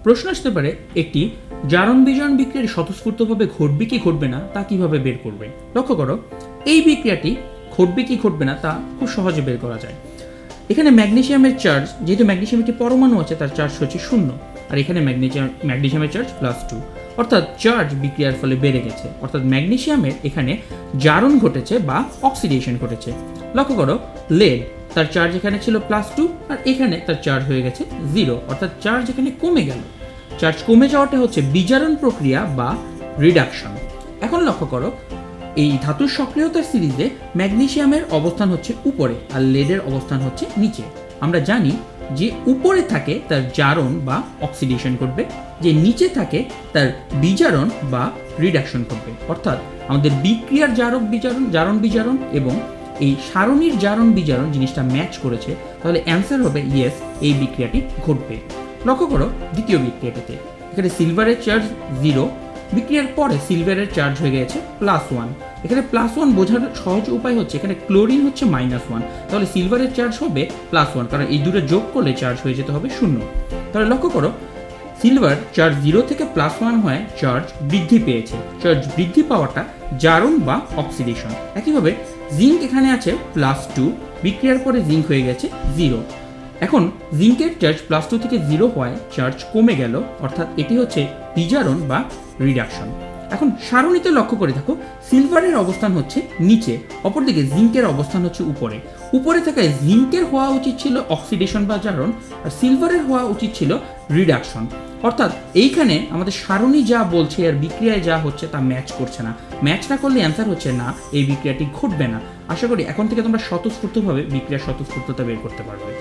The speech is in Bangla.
প্রশ্ন আসতে পারে একটি জারণ বিজারণ বিক্রিয়া স্বতঃস্ফূর্তভাবে ঘটবে কি ঘটবে না তা কিভাবে বের করবে। লক্ষ্য করো, এই বিক্রিয়াটি ঘটবে কি ঘটবে না তা খুব সহজে বের করা যায়। এখানে ম্যাগনেসিয়ামের চার্জ, যেহেতু ম্যাগনেসিয়াম একটি পরমাণু আছে, তার চার্জ হচ্ছে 0, আর এখানে ম্যাগনেসিয়ামের চার্জ +2, অর্থাৎ চার্জ বিক্রিয়ার ফলে বেড়ে গেছে, অর্থাৎ ম্যাগনেসিয়ামের এখানে জারণ ঘটেছে বা অক্সিডেশন ঘটেছে। লক্ষ্য করো, লেড তার চার্জ এখানে ছিল +2 আর এখানে তার চার্জ হয়ে গেছে 0, অর্থাৎ চার্জ এখানে কমে গেল। চার্জ কমে যাওয়াটা হচ্ছে বিজারণ প্রক্রিয়া বা রিডাকশন। এখন লক্ষ্য করো, এই ধাতুর সক্রিয়তার সিরিজে ম্যাগনেসিয়ামের অবস্থান হচ্ছে উপরে আর লেডের অবস্থান হচ্ছে নিচে। আমরা জানি যে উপরে থাকে তার জারণ বা অক্সিডেশন ঘটবে, যে নিচে থাকে তার বিজারণ বা রিডাকশন ঘটবে। অর্থাৎ আমাদের বিক্রিয়ার জারণ বিজারণ এবং এই সারণীর জারণ বিজারণ জিনিসটা ম্যাচ করেছে, তাহলে অ্যান্সার হবে ইয়েস, এই বিক্রিয়াটি ঘটবে। লক্ষ্য করো দ্বিতীয় বিক্রিয়াটিতে, এখানে সিলভারের চার্জ 0, বিক্রিয়ার পরে সিলভারের চার্জ হয়ে গেছে +1। এখানে +1 বোঝার সহজ উপায় হচ্ছে এখানে ক্লোরিন হচ্ছে -1, তাহলে সিলভারের চার্জ হবে +1, কারণ এই দুটো যোগ করলে চার্জ হয়ে যেতে হবে 0। তাহলে লক্ষ্য করো, সিলভার চার্জ 0 থেকে +1 হয়ে চার্জ বৃদ্ধি পেয়েছে। চার্জ বৃদ্ধি পাওয়াটা জারণ বা অক্সিডেশন। একইভাবে জিঙ্ক এখানে আছে +2, বিক্রিয়ার পরে জিঙ্ক হয়ে গেছে 0। এখন জিঙ্কের চার্জ +2 থেকে 0 হওয়ায় চার্জ কমে গেল, অর্থাৎ এটি হচ্ছে বিজারণ বা রিডাকশন। এখন সারণীতে লক্ষ্য করে থাকো, সিলভারের অবস্থান হচ্ছে নিচে, অপরদিকে জিঙ্কের অবস্থান হচ্ছে উপরে। উপরে থাকায় জিঙ্কের হওয়া উচিত ছিল অক্সিডেশন বা জারণ, আর সিলভারের হওয়া উচিত ছিল রিডাকশন। অর্থাৎ এইখানে আমাদের সারণী যা বলছে আর বিক্রিয়ায় যা হচ্ছে তা ম্যাচ করছে না। ম্যাচ না করলে অ্যান্সার হচ্ছে না, এই বিক্রিয়াটি ঘটবে না। আশা করি এখন থেকে তোমরা স্বতঃস্ফূর্তভাবে বিক্রিয়ার স্বতঃস্ফূর্ততা বের করতে পারবে।